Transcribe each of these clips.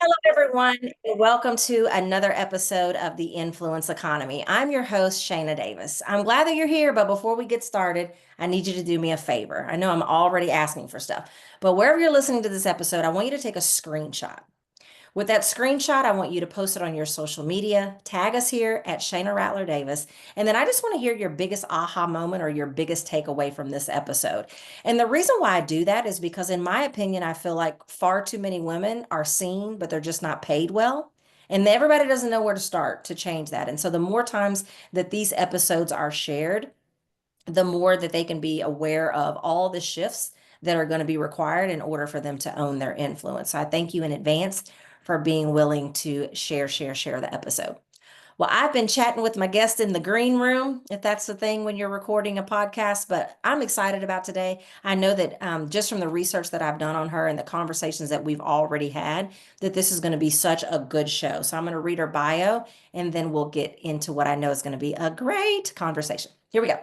Hello, everyone, and welcome to another episode of the Influence Economy. I'm your host, Shayna Davis. I'm glad that you're here, but before we get started, I need you to do me a favor. I know I'm already asking for stuff, but wherever you're listening to this episode, I want you to take a screenshot. With that screenshot, I want you to post it on your social media, tag us here at Shayna Rattler Davis, and then I just want to hear your biggest aha moment or your biggest takeaway from this episode. And the reason why I do that is because, in my opinion, I feel like far too many women are seen, but they're just not paid well. And everybody doesn't know where to start to change that. And so the more times that these episodes are shared, the more that they can be aware of all the shifts that are going to be required in order for them to own their influence. So I thank you in advance for being willing to share the episode. Well, I've been chatting with my guest in the green room, if that's the thing when you're recording a podcast, but I'm excited about today. I know that just from the research that I've done on her and the conversations that we've already had, that this is going to be such a good show. So I'm going to read her bio and then we'll get into what I know is going to be a great conversation. Here we go.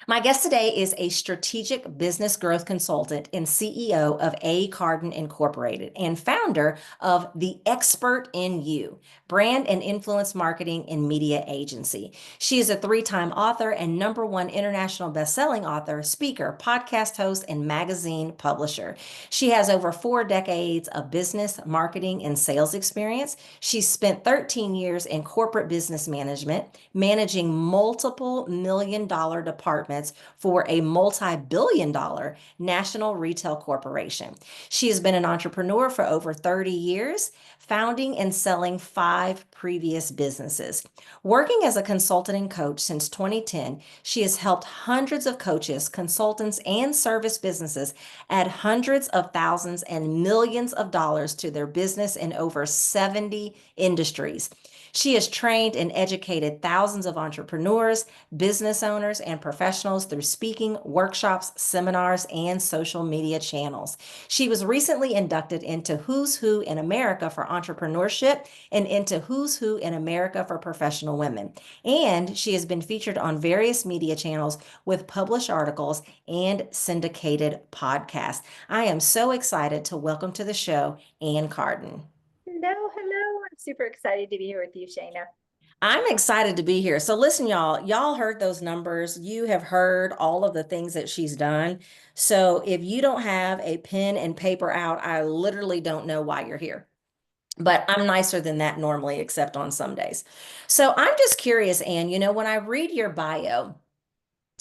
My guest today is a strategic business growth consultant and CEO of Ann Carden Incorporated and founder of The Expert in You, brand and influence marketing and media agency. She is a three-time author and #1 international best-selling author, speaker, podcast host, and magazine publisher. She has over 4 decades of business, marketing, and sales experience. She's spent 13 years in corporate business management, managing multiple million-dollar departments for a multi-billion dollar national retail corporation. She has been an entrepreneur for over 30 years, founding and selling 5 previous businesses. Working as a consultant and coach since 2010, she has helped hundreds of coaches, consultants, and service businesses add hundreds of thousands and millions of dollars to their business in over 70 industries. She has trained and educated thousands of entrepreneurs, business owners, and professionals through speaking, workshops, seminars, and social media channels. She was recently inducted into Who's Who in America for Entrepreneurship and into Who's Who in America for Professional Women. And she has been featured on various media channels with published articles and syndicated podcasts. I am so excited to welcome to the show Ann Carden. Hello, hello. I'm super excited to be here with you, Shayna. I'm excited to be here. So listen, y'all heard those numbers. You have heard all of the things that she's done. So if you don't have a pen and paper out, I literally don't know why you're here. But I'm nicer than that normally, except on some days. So I'm just curious, Ann, when I read your bio,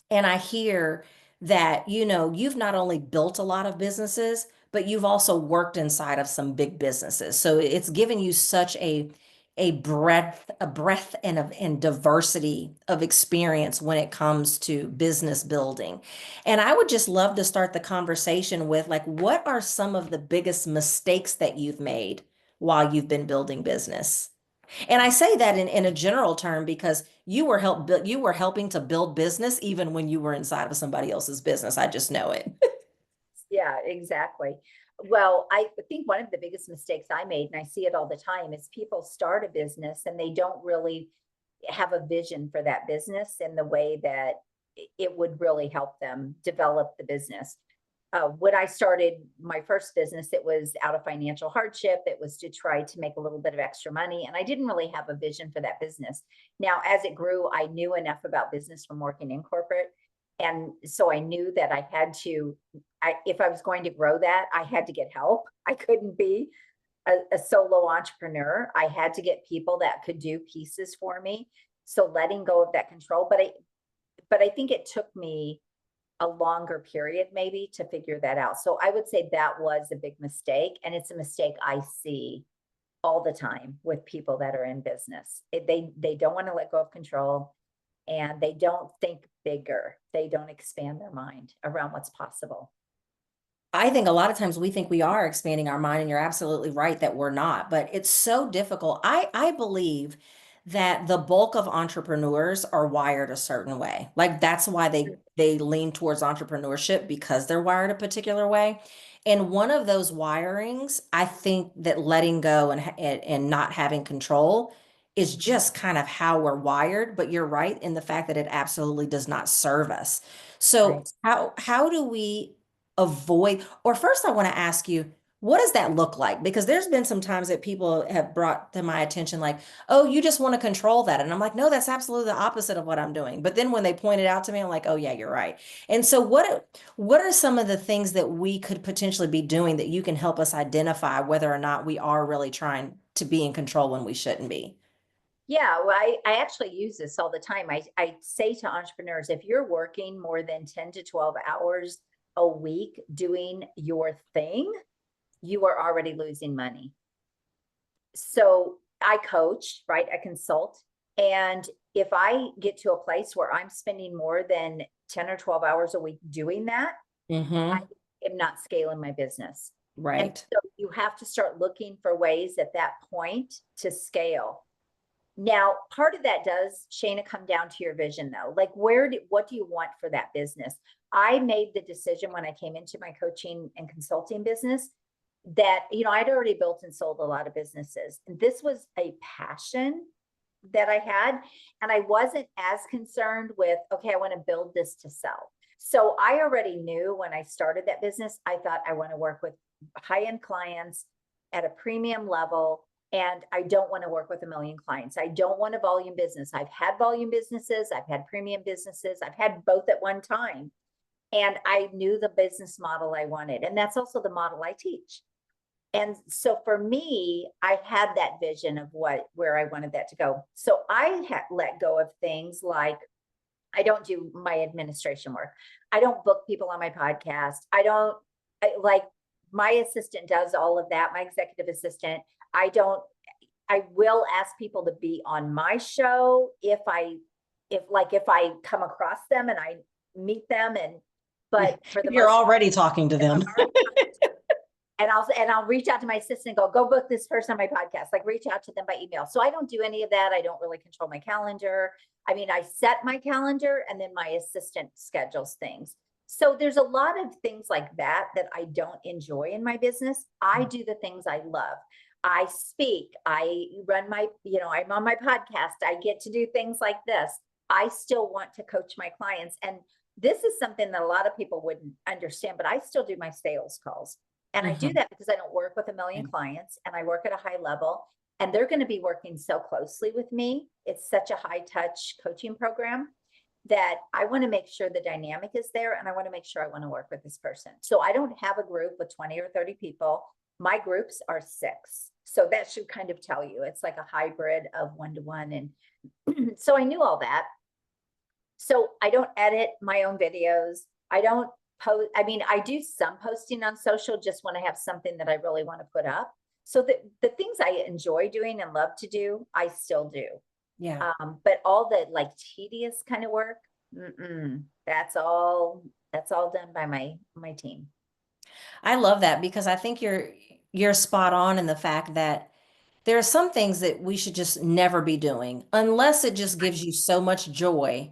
and I hear that, you've not only built a lot of businesses, but you've also worked inside of some big businesses. So it's given you such a breadth and diversity of experience when it comes to business building. And I would just love to start the conversation with like, what are some of the biggest mistakes that you've made while you've been building business? And I say that in a general term because you were helping to build business even when you were inside of somebody else's business. I just know it. Yeah, exactly. Well, I think one of the biggest mistakes I made, and I see it all the time, is people start a business and they don't really have a vision for that business in the way that it would really help them develop the business. When I started my first business, it was out of financial hardship. It was to try to make a little bit of extra money. And I didn't really have a vision for that business. Now, as it grew, I knew enough about business from working in corporate. And so I knew that I had to, if I was going to grow that, I had to get help. I couldn't be a solo entrepreneur. I had to get people that could do pieces for me. So letting go of that control. But I think it took me a longer period maybe to figure that out. So I would say that was a big mistake. And it's a mistake I see all the time with people that are in business. They don't want to let go of control and they don't think bigger. They don't expand their mind around what's possible. I think a lot of times we think we are expanding our mind, and you're absolutely right that we're not, but it's so difficult. I believe that the bulk of entrepreneurs are wired a certain way. Like that's why they lean towards entrepreneurship because they're wired a particular way. And one of those wirings, I think that letting go and not having control is just kind of how we're wired, but you're right in the fact that it absolutely does not serve us. So Right. how do we avoid, or first I want to ask you, what does that look like? Because there's been some times that people have brought to my attention, like, oh, you just want to control that. And I'm like, no, that's absolutely the opposite of what I'm doing. But then when they point it out to me, I'm like, oh, yeah, you're right. And so what are some of the things that we could potentially be doing that you can help us identify whether or not we are really trying to be in control when we shouldn't be? Yeah, well, I actually use this all the time. I say to entrepreneurs, if you're working more than 10 to 12 hours a week doing your thing, you are already losing money. So I coach, right? I consult. And if I get to a place where I'm spending more than 10 or 12 hours a week doing that, I Mm-hmm. am not scaling my business. And Right. so you have to start looking for ways at that point to scale. Now, part of that does, Shayna, come down to your vision though. Like what do you want for that business? I made the decision when I came into my coaching and consulting business that, I'd already built and sold a lot of businesses. And this was a passion that I had. And I wasn't as concerned with, okay, I want to build this to sell. So I already knew when I started that business, I thought I want to work with high-end clients at a premium level. And I don't want to work with a million clients. I don't want a volume business. I've had volume businesses, I've had premium businesses, I've had both at one time. And I knew the business model I wanted. And that's also the model I teach. And so for me, I had that vision of where I wanted that to go. So I had let go of things like I don't do my administration work. I don't book people on my podcast. Like my assistant does all of that, my executive assistant. I don't, I will ask people to be on my show if I come across them and I meet them but for the You're most part, already talking to if I'm them. already talking to them, and I'll reach out to my assistant and go book this person on my podcast, like reach out to them by email. So I don't do any of that. I don't really control my calendar. I mean, I set my calendar and then my assistant schedules things. So there's a lot of things like that I don't enjoy in my business. I do the things I love. I speak, I run I'm on my podcast. I get to do things like this. I still want to coach my clients. And this is something that a lot of people wouldn't understand, but I still do my sales calls. And I do Mhm. that because I don't work with a million clients and I work at a high level and they're going to be working so closely with me. It's such a high touch coaching program that I want to make sure the dynamic is there and I want to make sure I want to work with this person. So I don't have a group with 20 or 30 people. My groups are 6. So that should kind of tell you it's like a hybrid of 1-to-1. And so I knew all that. So I don't edit my own videos. I don't post. I mean, I do some posting on social just when I have something that I really want to put up. So the things I enjoy doing and love to do, I still do. Yeah. But all the like tedious kind of work, that's all done by my team. I love that because I think you're spot on in the fact that there are some things that we should just never be doing unless it just gives you so much joy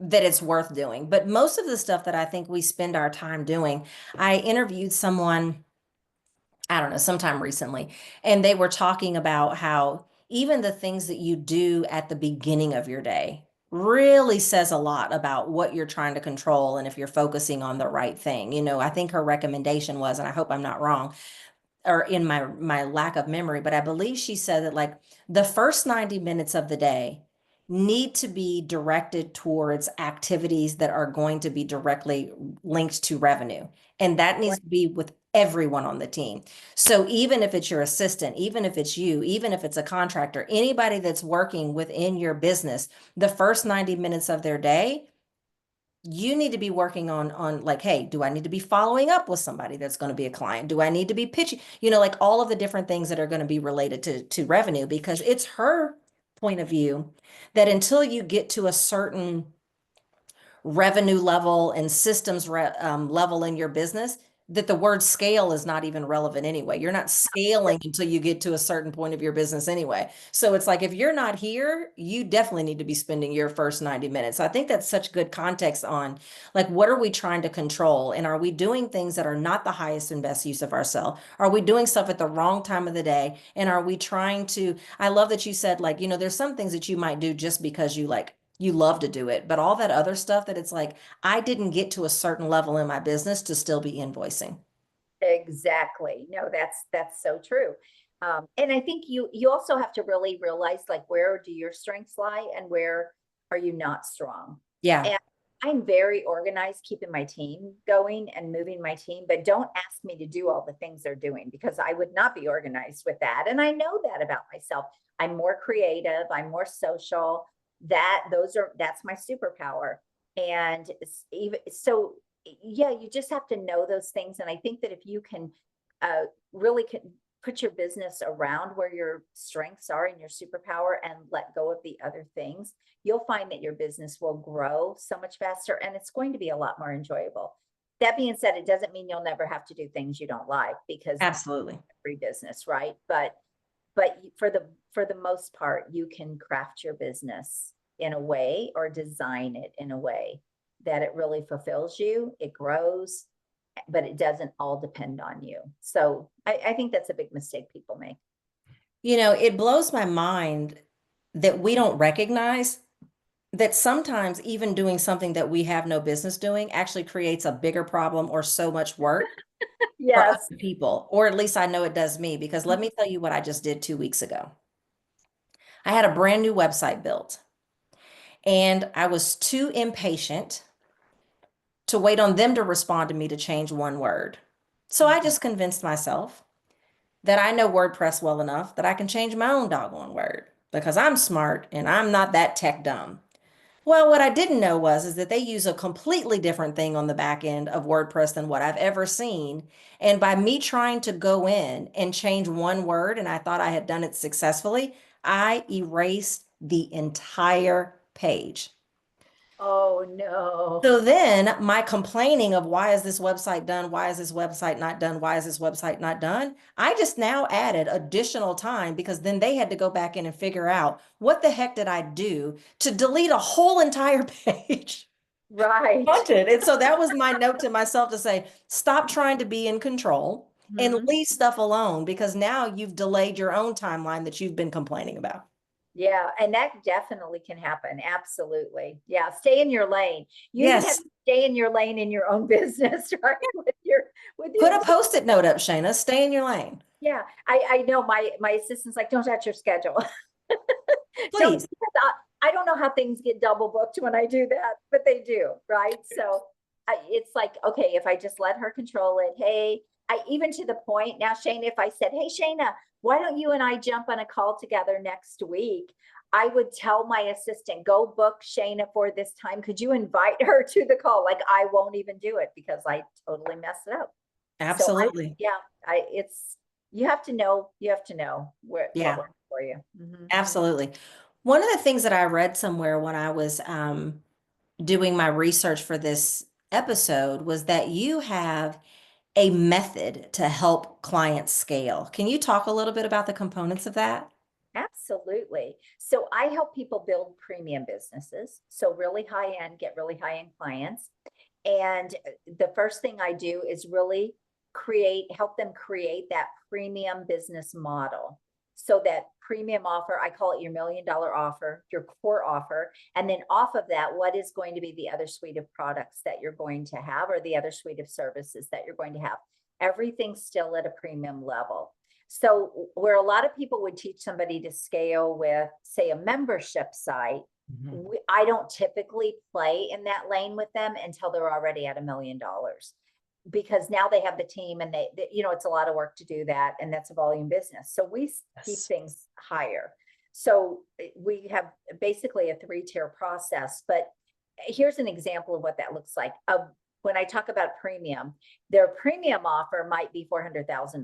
that it's worth doing. But most of the stuff that I think we spend our time doing, I interviewed someone, I don't know, sometime recently, and they were talking about how even the things that you do at the beginning of your day really says a lot about what you're trying to control and if you're focusing on the right thing. I think her recommendation was, and I hope I'm not wrong, or in my lack of memory, but I believe she said that like the first 90 minutes of the day need to be directed towards activities that are going to be directly linked to revenue. And that needs to be with everyone on the team. So even if it's your assistant, even if it's you, even if it's a contractor, anybody that's working within your business, the first 90 minutes of their day you need to be working on like, hey, do I need to be following up with somebody that's going to be a client? Do I need to be pitching, like all of the different things that are going to be related to revenue, because it's her point of view that until you get to a certain revenue level and systems level in your business, that the word scale is not even relevant anyway. You're not scaling until you get to a certain point of your business anyway. So it's like if you're not here, you definitely need to be spending your first 90 minutes. So I think that's such good context on like what are we trying to control, and are we doing things that are not the highest and best use of ourselves? Are we doing stuff at the wrong time of the day? And are we trying to I love that you said like, there's some things that you might do just because you love to do it, but all that other stuff that it's like, I didn't get to a certain level in my business to still be invoicing. Exactly. No, that's so true. And I think you also have to really realize like where do your strengths lie and where are you not strong. Yeah, And I'm very organized, keeping my team going and moving my team, but don't ask me to do all the things they're doing because I would not be organized with that. And I know that about myself. I'm more creative, I'm more social. That's my superpower. And even so, yeah, you just have to know those things. And I think that if you can really can put your business around where your strengths are and your superpower and let go of the other things, you'll find that your business will grow so much faster and it's going to be a lot more enjoyable. That being said, it doesn't mean you'll never have to do things you don't like because absolutely. every business, right? But for the most part, you can craft your business in a way or design it in a way that it really fulfills you, it grows, but it doesn't all depend on you. So I think that's a big mistake people make. It blows my mind that we don't recognize that sometimes even doing something that we have no business doing actually creates a bigger problem or so much work for Yes. other people, or at least I know it does me, because let me tell you what I just did 2 weeks ago. I had a brand new website built, and I was too impatient to wait on them to respond to me to change one word. So I just convinced myself that I know WordPress well enough that I can change my own doggone word because I'm smart and I'm not that tech dumb. Well, what I didn't know is that they use a completely different thing on the back end of WordPress than what I've ever seen. And by me trying to go in and change one word, and I thought I had done it successfully, I erased the entire page. Oh no. So then my complaining of why is this website done? Why is this website not done? Why is this website not done? I just now added additional time because then they had to go back in and figure out what the heck did I do to delete a whole entire page. Right. Wanted. And so that was my note to myself to say, stop trying to be in control and Mhm. leave stuff alone because now you've delayed your own timeline that you've been complaining about. Yeah, and that definitely can happen. Absolutely. Yeah, stay in your lane. You even have Yes. to stay in your lane in your own business, right? With your Put a post-it note up, Shayna. Stay in your lane. yeah. I know my assistant's like, don't touch your schedule. Don't Please. because I don't know how things get double booked when I do that, but they do, right? So it's like, okay, if I just let her control it, hey, I even to the point now, Shayna, if I said, hey, Shayna, why don't you and I jump on a call together next week? I would tell my assistant, go book Shayna for this time. Could you invite her to the call? Like I won't even do it because I totally messed it up. So Absolutely. yeah, it's, you have to know what Yeah, works for you. Mhm. absolutely. One of the things that I read somewhere when I was doing my research for this episode was that you have a method to help clients scale. Can you talk a little bit about the components of that? Absolutely. So I help people build premium businesses. So really high end, get really high end clients. And the first thing I do is really help them create that premium business model. So that premium offer, I call it your $1 million offer, your core offer. And then off of that, what is going to be the other suite of products that you're going to have or the other suite of services that you're going to have? Everything's still at a premium level. So where a lot of people would teach somebody to scale with, say, a membership site, Mhm. I don't typically play in that lane with them until they're already at $1 million because now they have the team and it's a lot of work to do that. And that's a volume business. So we keep Yes. things higher. So we have basically a 3-tier process, but here's an example of what that looks like. When I talk about premium, their premium offer might be $400,000.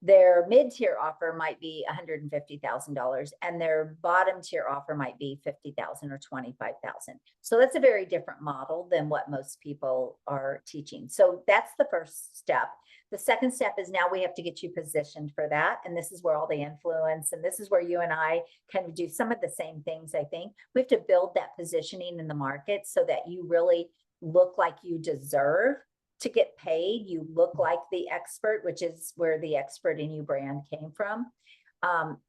Their mid-tier offer might be $150,000 and their bottom tier offer might be 50,000 or 25,000. So that's a very different model than what most people are teaching. So that's the first step. The second step is now we have to get you positioned for that. And this is where all the influence, and this is where you and I can do some of the same things, I think. We have to build that positioning in the market so that you really look like you deserve to get paid. You look like the expert, which is where the Expert in You brand came from.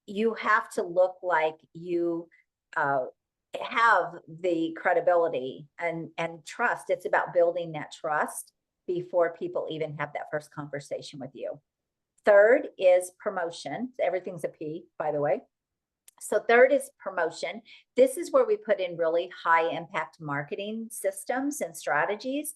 You have to look like you have the credibility and trust. It's about building that trust before people even have that first conversation with you. Third is promotion. Everything's a P, by the way. So third is promotion. This is where we put in really high impact marketing systems and strategies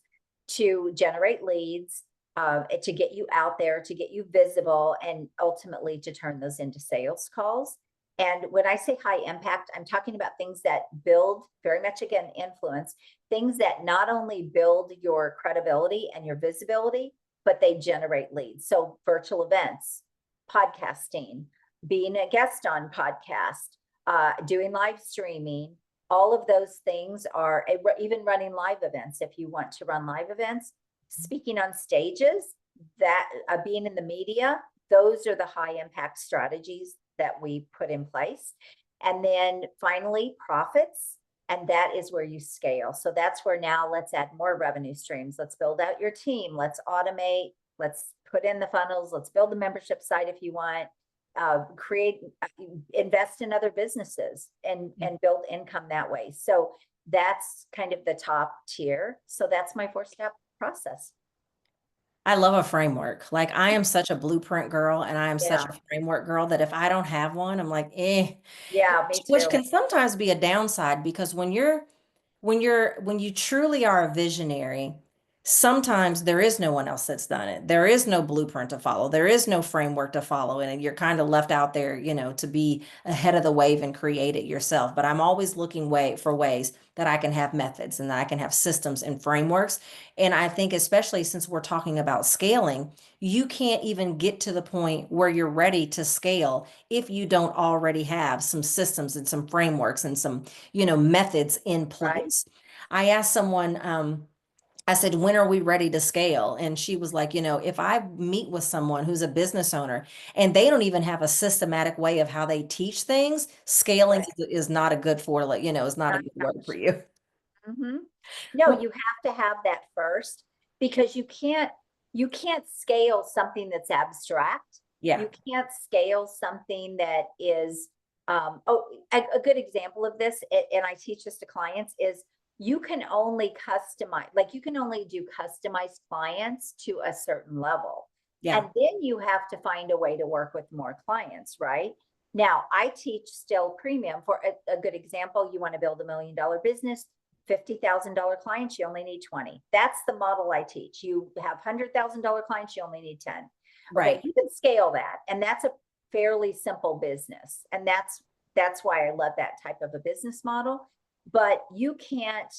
to generate leads, to get you out there, to get you visible, and ultimately to turn those into sales calls. And when I say high impact, I'm talking about things that build, very much again, influence, things that not only build your credibility and your visibility, but they generate leads. So virtual events, podcasting, being a guest on podcast, doing live streaming, all of those things are, even running live events. If you want to run live events, speaking on stages, that being in the media, those are the high impact strategies that we put in place. And then finally, profits. And that is where you scale. So that's where now let's add more revenue streams. Let's build out your team. Let's automate. Let's put in the funnels. Let's build the membership site if you want. Invest in other businesses and build income that way. So that's kind of the top tier. So that's my 4-step process. I love a framework. Like I am such a blueprint girl and I am such Yeah. a framework girl that if I don't have one, I'm like, eh. Yeah, me Which too. can sometimes be a downside because when you truly are a visionary, sometimes there is no one else that's done it. There is no blueprint to follow. There is no framework to follow, and you're kind of left out there, to be ahead of the wave and create it yourself. But I'm always looking for ways that I can have methods and that I can have systems and frameworks. And I think especially since we're talking about scaling, you can't even get to the point where you're ready to scale if you don't already have some systems and some frameworks and some methods in Right. place. I asked someone, I said, when are we ready to scale? And she was like, if I meet with someone who's a business owner and they don't even have a systematic way of how they teach things, scaling Right. is not a good is not a good word for you. Mm-hmm. No, Well, you have to have that first because you can't scale something that's abstract. yeah, You can't scale something that is a good example of this, and I teach this to clients, is you can only customize, like you can only do customized clients to a certain level. yeah, And then you have to find a way to work with more clients, right? Now, I teach still premium. For a good example, you want to build $1 million business, $50,000 clients, you only need 20. That's the model I teach. You have $100,000 clients, you only need 10. Okay, right. you can scale that, and that's a fairly simple business, and that's why I love that type of a business model. But you can't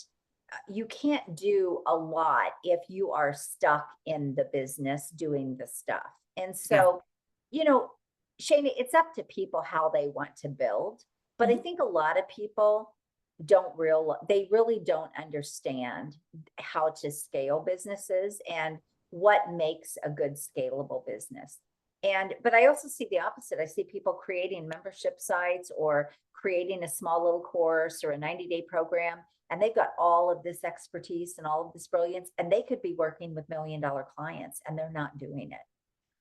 do a lot if you are stuck in the business doing the stuff. And Yeah. so, you know, Shane, it's up to people how they want to build. But I Mhm. think a lot of people they really don't understand how to scale businesses and what makes a good scalable business. But I also see the opposite. I see people creating membership sites or creating a small little course or a 90-day program, and they've got all of this expertise and all of this brilliance, and they could be working with $1 million clients, and they're not doing it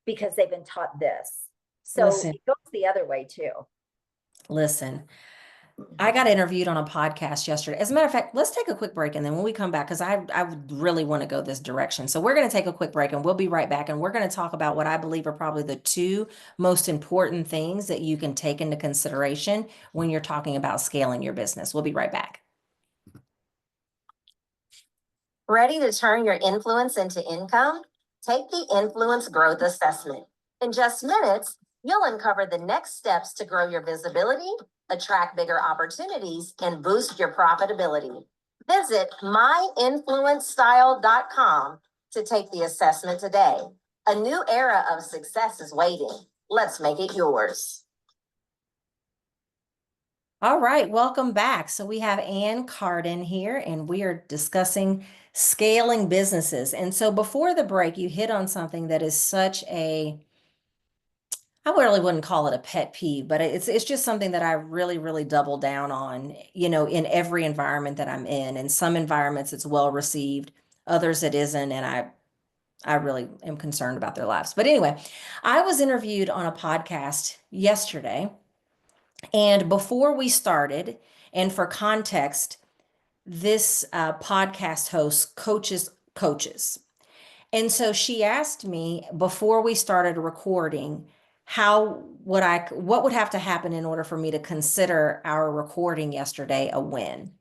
because they've been taught this. So Listen, it goes the other way too. listen. I got interviewed on a podcast yesterday. As a matter of fact, let's take a quick break and then when we come back, because I would really want to go this direction. So we're going to take a quick break and we'll be right back. And we're going to talk about what I believe are probably the two most important things that you can take into consideration when you're talking about scaling your business. We'll be right back. Ready to turn your influence into income? Take the Influence Growth Assessment. In just minutes, you'll uncover the next steps to grow your visibility, attract bigger opportunities, and boost your profitability. Visit myinfluencestyle.com to take the assessment today. A new era of success is waiting. Let's make it yours. All right, welcome back. So we have Ann Carden here, and we are discussing scaling businesses. And so before the break, you hit on something that is such I really wouldn't call it a pet peeve, but it's just something that I really, really double down on, in every environment that I'm in. In some environments, it's well received, others it isn't, and I really am concerned about their lives. But anyway, I was interviewed on a podcast yesterday, and before we started, and for context, this podcast host coaches coaches. And so she asked me before we started recording, what would have to happen in order for me to consider our recording yesterday a win?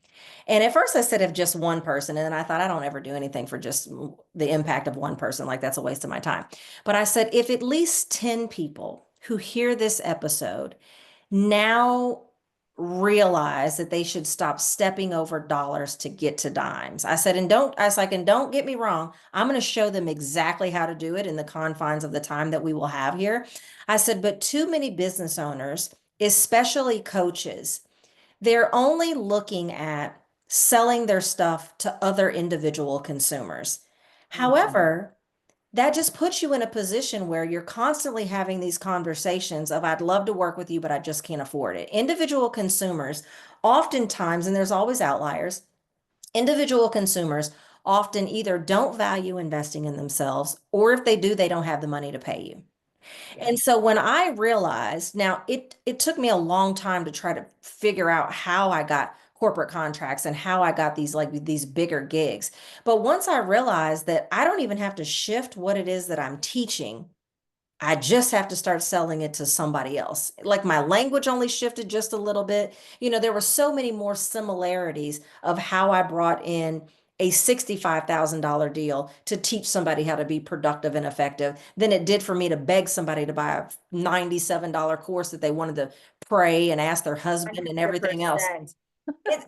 And at first I said if just one person, and then I thought I don't ever do anything for just the impact of one person, like that's a waste of my time. But I said if at least 10 people who hear this episode now realize that they should stop stepping over dollars to get to dimes. I was like, and don't get me wrong, I'm going to show them exactly how to do it in the confines of the time that we will have here. I said, but too many business owners, especially coaches, they're only looking at selling their stuff to other individual consumers. Mhm. However, that just puts you in a position where you're constantly having these conversations of, I'd love to work with you, but I just can't afford it. Individual consumers, oftentimes, and there's always outliers, individual consumers often either don't value investing in themselves, or if they do, they don't have the money to pay you. Yeah. And so when I realized, now it took me a long time to try to figure out how I got corporate contracts and how I got these bigger gigs. But once I realized that I don't even have to shift what it is that I'm teaching, I just have to start selling it to somebody else. Like my language only shifted just a little bit. There were so many more similarities of how I brought in a $65,000 deal to teach somebody how to be productive and effective than it did for me to beg somebody to buy a $97 course that they wanted to pray and ask their husband and everything else. 100%.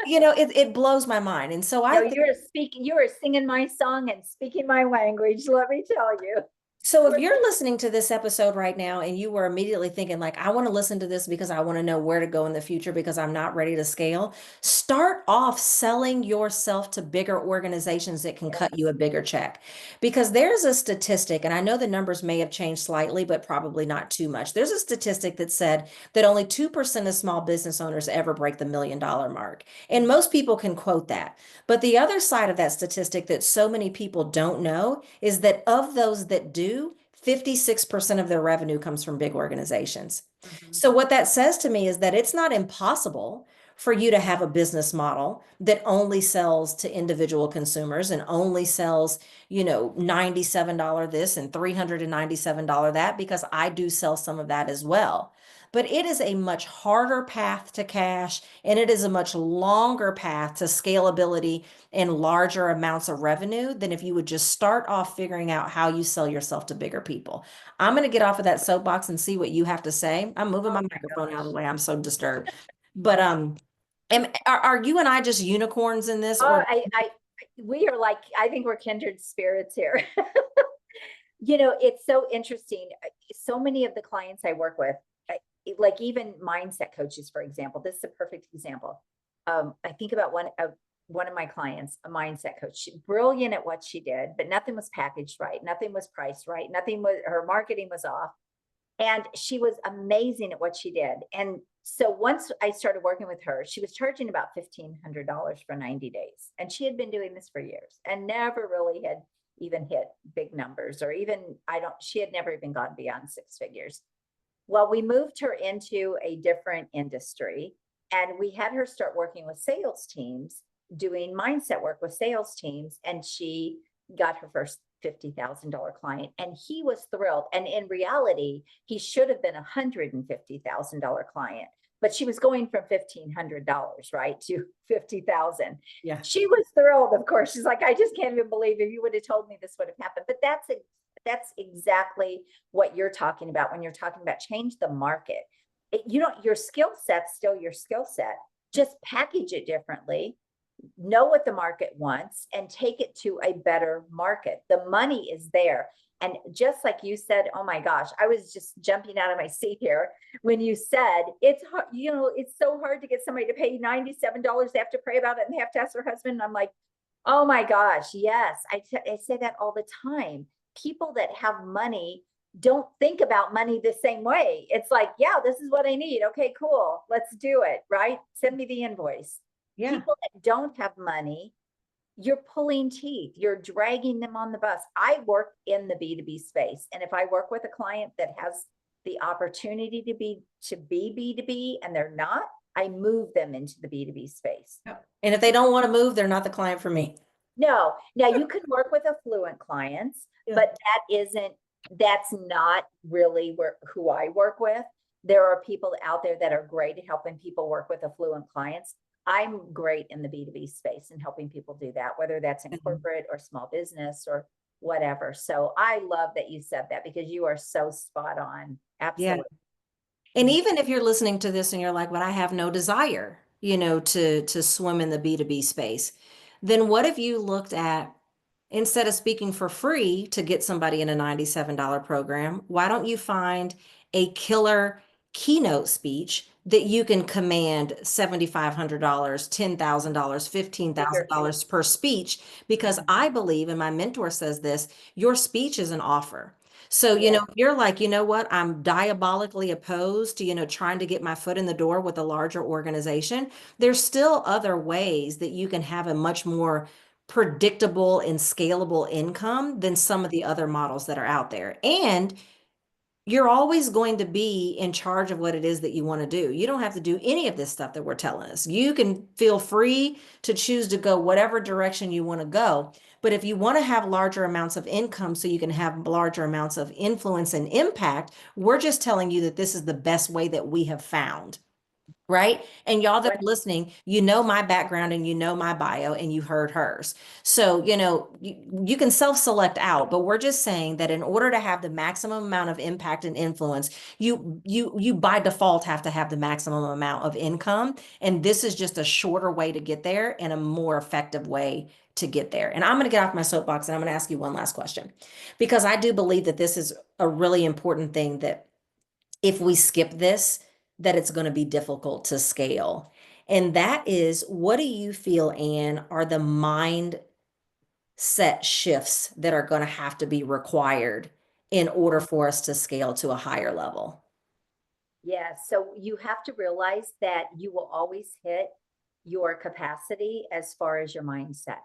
It blows my mind. And so I No, think you are singing my song and speaking my language, let me tell you. So if you're listening to this episode right now and you were immediately thinking like, I want to listen to this because I want to know where to go in the future because I'm not ready to scale, start off selling yourself to bigger organizations that can Yes. cut you a bigger check. Because there's a statistic, and I know the numbers may have changed slightly, but probably not too much. There's a statistic that said that only 2% of small business owners ever break the $1 million mark. And most people can quote that. But the other side of that statistic that so many people don't know is that of those that do, 56% of their revenue comes from big organizations. Mhm. So, what that says to me is that it's not impossible for you to have a business model that only sells to individual consumers and only sells, $97 this and $397 that, because I do sell some of that as well. But it is a much harder path to cash, and it is a much longer path to scalability and larger amounts of revenue than if you would just start off figuring out how you sell yourself to bigger people. I'm going to get off of that soapbox and see what you have to say. I'm moving Oh my my microphone out of the gosh. way. I'm so disturbed. But are you and I just unicorns in this, Oh, or we are like, I think we're kindred spirits here. It's so interesting. So many of the clients I work with, like even mindset coaches, for example, this is a perfect example. I think about one of my clients, a mindset coach, brilliant at what she did, but nothing was packaged right, nothing was priced right, her marketing was off, and she was amazing at what she did. And so once I started working with her, she was charging about $1,500 for 90 days, and she had been doing this for years and never really had even hit big numbers, or even she had never even gone beyond six figures. Well, we moved her into a different industry, and we had her start working with sales teams, doing mindset work with sales teams, and she got her first $50,000 client, and he was thrilled. And in reality, he should have been a $150,000 client, but she was going from $1,500, right, to 50,000. yeah. She was thrilled, of course. She's like, I just can't even believe if you would have told me this would have happened. But that's exactly what you're talking about when you're talking about change the market. Your skill set's still your skill set, just package it differently, know what the market wants, and take it to a better market. The money is there. And just like you said, oh my gosh, I was just jumping out of my seat here when you said it's hard, it's so hard to get somebody to pay $97. They have to pray about it and they have to ask their husband. And I'm like, oh my gosh, yes. I say that all the time. People that have money don't think about money the same way. It's like, yeah, this is what I need. Okay, cool. Let's do it. Right? Send me the invoice. Yeah. People that don't have money, you're pulling teeth, you're dragging them on the bus. I work in the B2B space. And if I work with a client that has the opportunity to be B2B and they're not, I move them into the B2B space. And if they don't want to move, they're not the client for me. No, now you can work with affluent clients, Yeah. but that's not really who I work with. There are people out there that are great at helping people work with affluent clients. I'm great in the B2B space and helping people do that, whether that's in Mhm. corporate or small business or whatever. So I love that you said that because you are so spot on. Yeah. Absolutely. And even if you're listening to this and you're like, but I have no desire, to swim in the B2B space, then what if you looked at, instead of speaking for free to get somebody in a $97 program, why don't you find a killer keynote speech that you can command $7,500, $10,000, Bigger fee. $15,000 per speech? Because Mhm. I believe, and my mentor says this, your speech is an offer. So, Yes. if you're like, you know what, I'm diabolically opposed to, trying to get my foot in the door with a larger organization, there's still other ways that you can have a much more predictable and scalable income than some of the other models that are out there. And you're always going to be in charge of what it is that you want to do. You don't have to do any of this stuff that we're telling us. You can feel free to choose to go whatever direction you want to go. But if you want to have larger amounts of income so you can have larger amounts of influence and impact, we're just telling you that this is the best way that we have found. Right. And y'all that are What? listening, my background and my bio and you heard hers. So, you can self-select out, but we're just saying that in order to have the maximum amount of impact and influence, you by default have to have the maximum amount of income. And this is just a shorter way to get there and a more effective way to get there. And I'm going to get off my soapbox and I'm going to ask you one last question because I do believe that this is a really important thing that if we skip this, that it's going to be difficult to scale. And that is, what do you feel, Anne, are the mindset shifts that are going to have to be required in order for us to scale to a higher level? Yeah, so you have to realize that you will always hit your capacity as far as your mindset.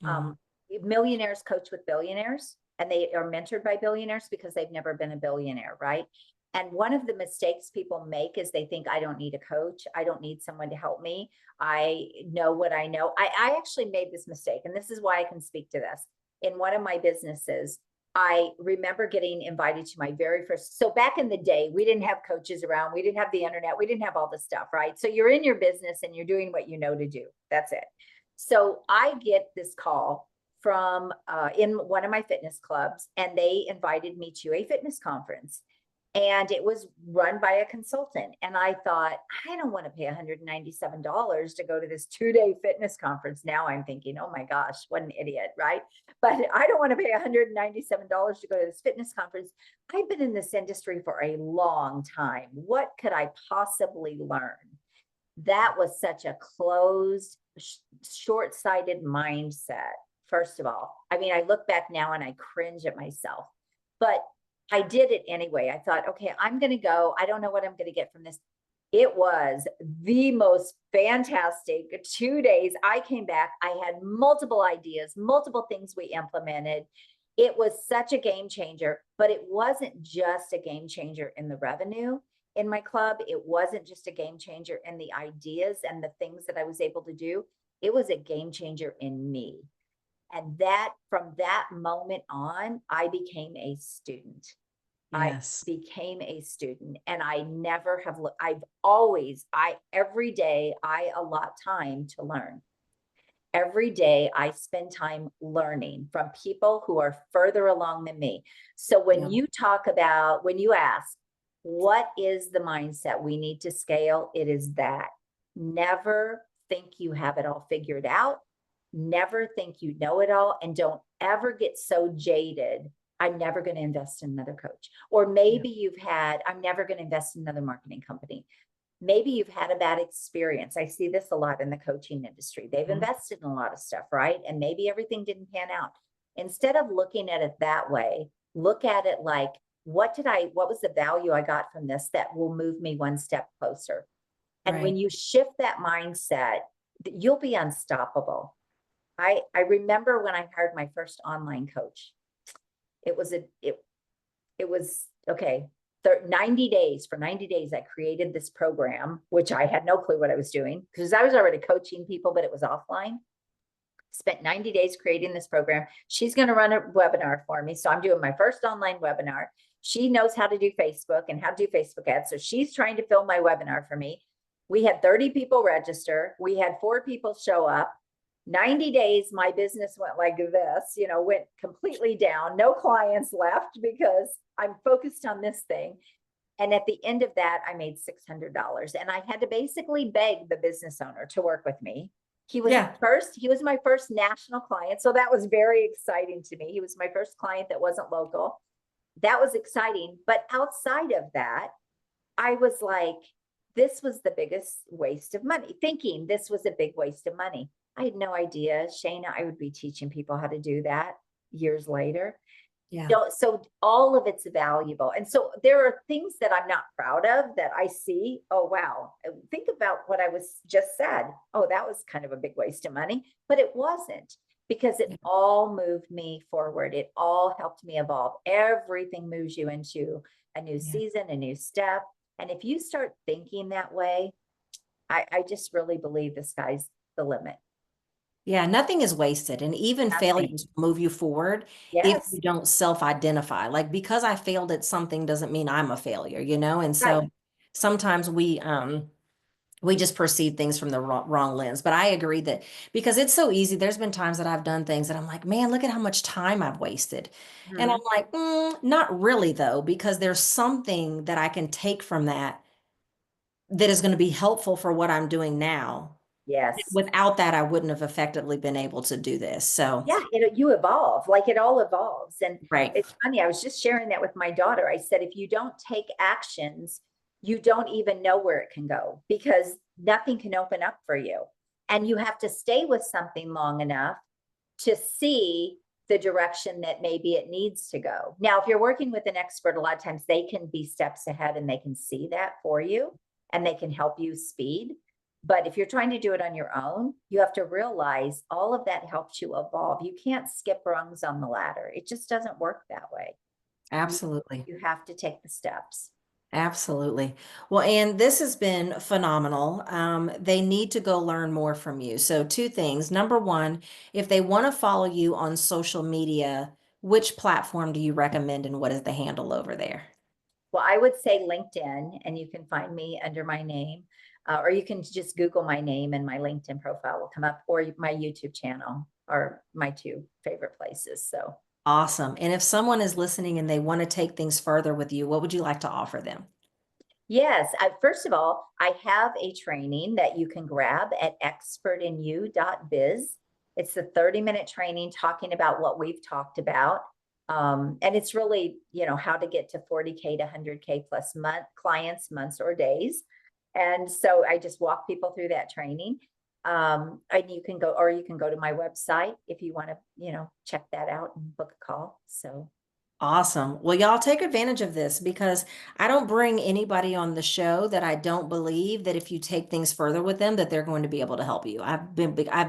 Mhm. Um, Millionaires coach with billionaires and they are mentored by billionaires because they've never been a billionaire, right? And one of the mistakes people make is they think, I don't need a coach. I don't need someone to help me. I know what I know. I actually made this mistake, and this is why I can speak to this. In one of my businesses, I remember getting invited to my very first. So back in the day, we didn't have coaches around. We didn't have the internet. We didn't have all this stuff, right? So you're in your business and you're doing what you know to do. That's it. So I get this call from in one of my fitness clubs, and they invited me to a fitness conference. And it was run by a consultant. And I thought, I don't want to pay $197 to go to this 2-day fitness conference. Now I'm thinking, oh my gosh, what an idiot, right? But I don't want to pay $197 to go to this fitness conference. I've been in this industry for a long time. What could I possibly learn? That was such a closed, short-sighted mindset. First of all, I mean, I look back now and I cringe at myself, but I did it anyway. I thought, okay, I'm going to go. I don't know what I'm going to get from this. It was the most fantastic 2 days. I came back. I had multiple ideas, multiple things we implemented. It was such a game changer, but it wasn't just a game changer in the revenue in my club. It wasn't just a game changer in the ideas and the things that I was able to do. It was a game changer in me. And that from that moment on, I became a student. I Yes. became a student and I never have looked, every day I allot time to learn. Every day I spend time learning from people who are further along than me. So when Yeah. when you ask, what is the mindset we need to scale? It is that. Never think you have it all figured out. Never think you know it all. And don't ever get so jaded. I'm never going to invest in another coach. Or Yeah. maybe I'm never going to invest in another marketing company. Maybe you've had a bad experience. I see this a lot in the coaching industry. They've Mhm. invested in a lot of stuff, right? And maybe everything didn't pan out. Instead of looking at it that way, look at it like, what was the value I got from this that will move me one step closer? And when Right. you shift that mindset, you'll be unstoppable. I remember when I hired my first online coach. It was it was okay. 90 days, for 90 days, I created this program, which I had no clue what I was doing because I was already coaching people, but it was offline. spent 90 days creating this program. She's going to run a webinar for me. So I'm doing my first online webinar. She knows how to do Facebook and how to do Facebook ads. So she's trying to film my webinar for me. We had 30 people register. We had 4 people show up. 90 days, my business went like this, went completely down. No clients left because I'm focused on this thing. And at the end of that, I made $600. And I had to basically beg the business owner to work with me. He was Yeah. he was my first national client. So that was very exciting to me. He was my first client that wasn't local. That was exciting. But outside of that, I was like, this was the biggest waste of money, thinking this was a big waste of money. I had no idea, Shayna, I would be teaching people how to do that years later. Yeah. So all of it's valuable. And so there are things that I'm not proud of that I see. Oh, wow. Think about what I was just said. Oh, that was kind of a big waste of money, but it wasn't, because it all moved me forward. It all helped me evolve. Everything moves you into a new Yeah. season, a new step. And if you start thinking that way, I just really believe the sky's the limit. Yeah, nothing is wasted. And even Nothing. failures move you forward if Yes. you don't self-identify. Like because I failed at something doesn't mean I'm a failure, And Right. so sometimes we just perceive things from the wrong lens. But I agree that because it's so easy, there's been times that I've done things that I'm like, man, look at how much time I've wasted. And I'm Mhm. like, not really though, because there's something that I can take from that that is going to be helpful for what I'm doing now. Yes. Without that, I wouldn't have effectively been able to do this. So, Yeah, you evolve, like it all evolves. And right. it's funny, I was just sharing that with my daughter. I said, if you don't take actions, you don't even know where it can go, because nothing can open up for you. And you have to stay with something long enough to see the direction that maybe it needs to go. Now, if you're working with an expert, a lot of times they can be steps ahead and they can see that for you and they can help you speed. But if you're trying to do it on your own, you have to realize all of that helps you evolve. You can't skip rungs on the ladder. It just doesn't work that way. You, Absolutely. you have to take the steps. Absolutely. Well, Anne, this has been phenomenal. They need to go learn more from you. So, two things. Number one, if they want to follow you on social media, which platform do you recommend and what is the handle over there? Well, I would say LinkedIn, and you can find me under my name, or you can just Google my name and my LinkedIn profile will come up, or my YouTube channel are my 2 favorite places. So, Awesome. And if someone is listening and they want to take things further with you, what would you like to offer them? yes, first of all, I have a training that you can grab at expertinyou.biz. It's a 30-minute training talking about what we've talked about. And it's really, how to get to 40K to 100K plus clients, months or days. And so I just walk people through that training. And you can go to my website if you want to, check that out and book a call. So Awesome. Well, y'all take advantage of this because I don't bring anybody on the show that I don't believe that if you take things further with them, that they're going to be able to help you. I've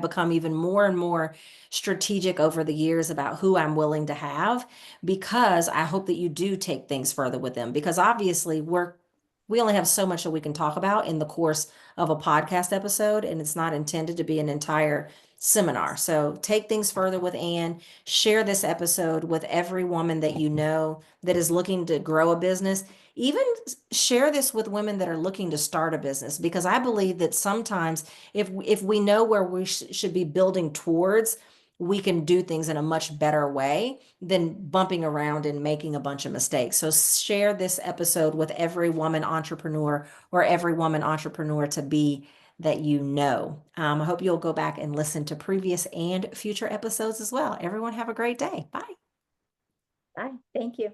become even more and more strategic over the years about who I'm willing to have because I hope that you do take things further with them because obviously we only have so much that we can talk about in the course of a podcast episode, and it's not intended to be an entire seminar. So take things further with Anne. Share this episode with every woman that you know that is looking to grow a business. Even share this with women that are looking to start a business because I believe that sometimes if we know where we should be building towards, we can do things in a much better way than bumping around and making a bunch of mistakes. So share this episode with every woman entrepreneur or every woman entrepreneur to be that you know. I hope you'll go back and listen to previous and future episodes as well. Everyone have a great day. Bye. bye. Thank you.